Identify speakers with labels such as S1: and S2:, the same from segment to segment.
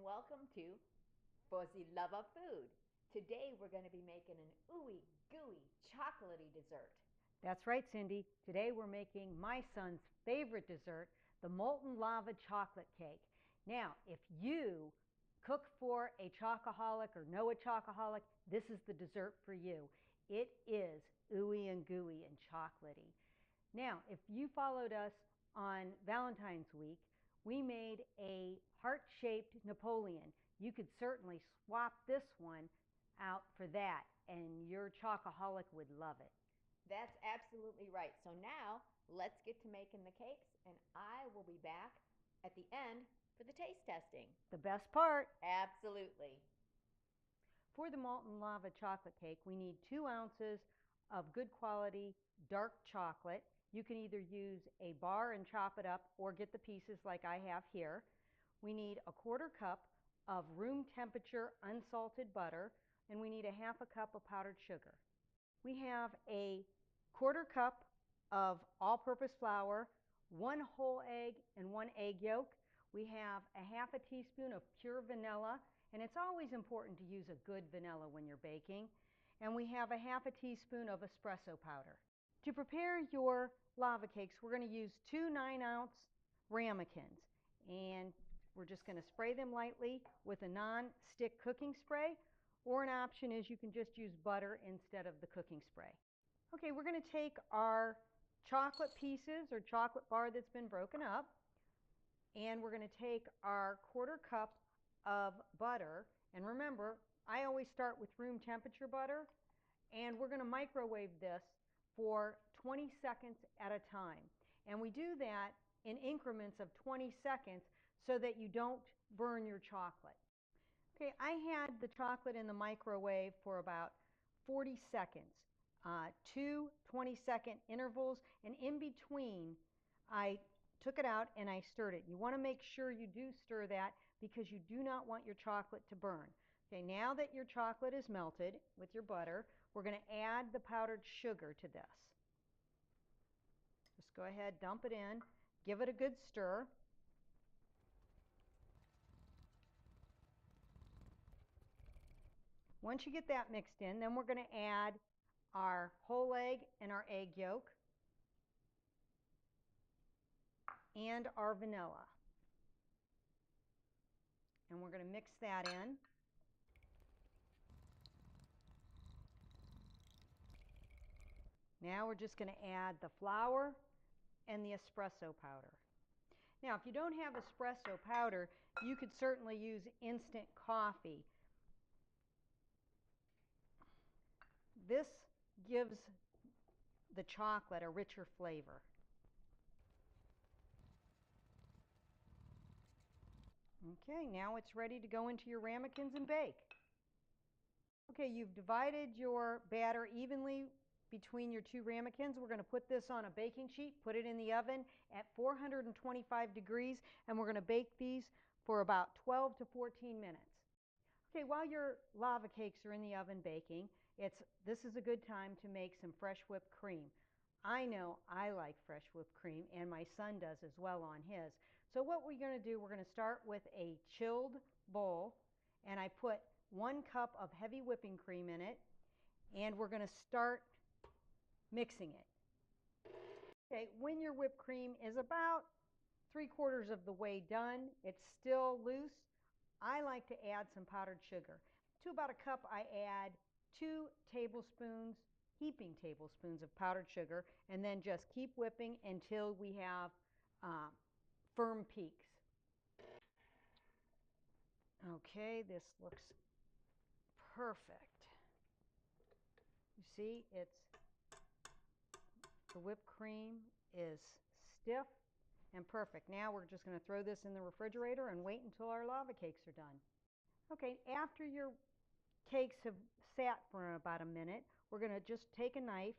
S1: welcome to For the Love of Food. Today we're going to be making an ooey gooey chocolatey dessert.
S2: That's right, Cindy. Today we're making my son's favorite dessert, the molten lava chocolate cake. Now, if you cook for a chocoholic or know a chocoholic, this is the dessert for you. It is ooey and gooey and chocolatey. Now, if you followed us on Valentine's week, we made a heart-shaped Napoleon. You could certainly swap this one out for that, and your chocoholic would love it.
S1: That's absolutely right. So now let's get to making the cakes, and I will be back at the end for the taste testing.
S2: The best part.
S1: Absolutely.
S2: For the molten lava chocolate cake, we need 2 ounces of good quality dark chocolate. You can either use a bar and chop it up or get the pieces like I have here. We need a 1/4 cup of room temperature unsalted butter, and we need a 1/2 cup of powdered sugar. We have a 1/4 cup of all-purpose flour, 1 whole egg and 1 egg yolk. We have a 1/2 teaspoon of pure vanilla, and it's always important to use a good vanilla when you're baking. And we have a 1/2 teaspoon of espresso powder. To prepare your lava cakes, we're going to use 2 9-ounce ramekins, and we're just going to spray them lightly with a non-stick cooking spray, or an option is you can just use butter instead of the cooking spray. Okay, we're going to take our chocolate pieces or chocolate bar that's been broken up, and we're going to take our 1/4 cup of butter, and remember, I always start with room temperature butter, and we're going to microwave this for 20 seconds at a time. And we do that in increments of 20 seconds so that you don't burn your chocolate. Okay, I had the chocolate in the microwave for about 40 seconds, 2 20-second intervals, and in between I took it out and I stirred it. You want to make sure you do stir that because you do not want your chocolate to burn. Okay, now that your chocolate is melted with your butter, we're going to add the powdered sugar to this. Just go ahead, dump it in, give it a good stir. Once you get that mixed in, then we're going to add our whole egg and our egg yolk and our vanilla. And we're going to mix that in. Now we're just going to add the flour and the espresso powder. Now, if you don't have espresso powder, you could certainly use instant coffee. This gives the chocolate a richer flavor. Okay, now it's ready to go into your ramekins and bake. Okay, you've divided your batter evenly between your 2 ramekins. We're going to put this on a baking sheet, put it in the oven at 425 degrees, and we're going to bake these for about 12 to 14 minutes. Okay, while your lava cakes are in the oven baking, this is a good time to make some fresh whipped cream. I know I like fresh whipped cream, and my son does as well on his. So what we're going to do, we're going to start with a chilled bowl, and I put 1 cup of heavy whipping cream in it, and we're going to start mixing it. Okay, when your whipped cream is about 3/4 of the way done, it's still loose, I like to add some powdered sugar. To about a cup, I add 2 tablespoons, heaping tablespoons of powdered sugar, and then just keep whipping until we have firm peaks. Okay, this looks perfect. You see, the whipped cream is stiff and perfect. Now we're just going to throw this in the refrigerator and wait until our lava cakes are done. Okay, after your cakes have sat for about a minute, we're going to just take a knife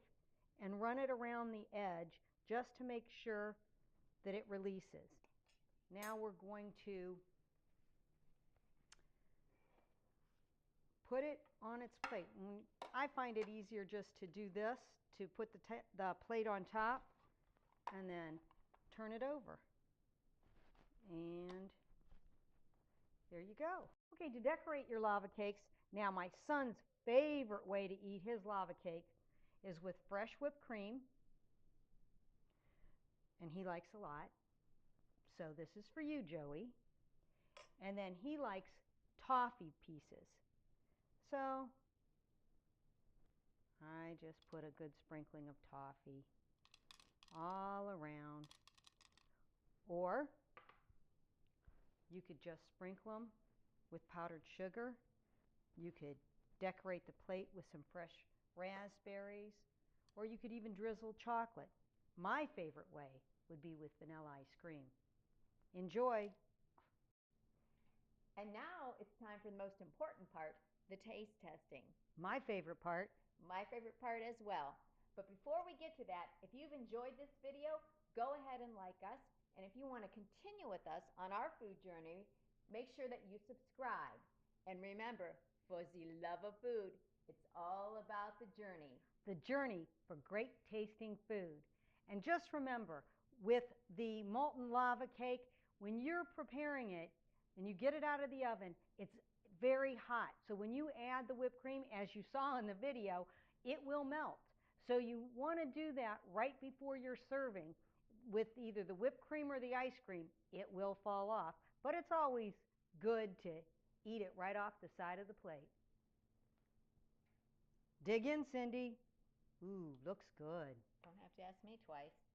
S2: and run it around the edge just to make sure that it releases. Now we're going to put it on its plate. I find it easier just to do this, to put the plate on top and then turn it over. And There you go. Okay, to decorate your lava cakes, now my son's favorite way to eat his lava cake is with fresh whipped cream, and he likes a lot. So this is for you, Joey. And then he likes toffee pieces. So I just put a good sprinkling of toffee all around. Or you could just sprinkle them with powdered sugar. You could decorate the plate with some fresh raspberries, or you could even drizzle chocolate. My favorite way would be with vanilla ice cream. Enjoy!
S1: And now it's time for the most important part, the taste testing.
S2: My favorite part.
S1: My favorite part as well. But before we get to that, if you've enjoyed this video, go ahead and like us. And if you want to continue with us on our food journey, make sure that you subscribe. And remember, for the love of food, it's all about the journey.
S2: The journey for great tasting food. And just remember, with the molten lava cake, when you're preparing it and you get it out of the oven, it's very hot. So when you add the whipped cream, as you saw in the video, it will melt. So you want to do that right before you're serving with either the whipped cream or the ice cream. It will fall off, but it's always good to eat it right off the side of the plate. Dig in, Cindy. Ooh, looks good.
S1: Don't have to ask me twice.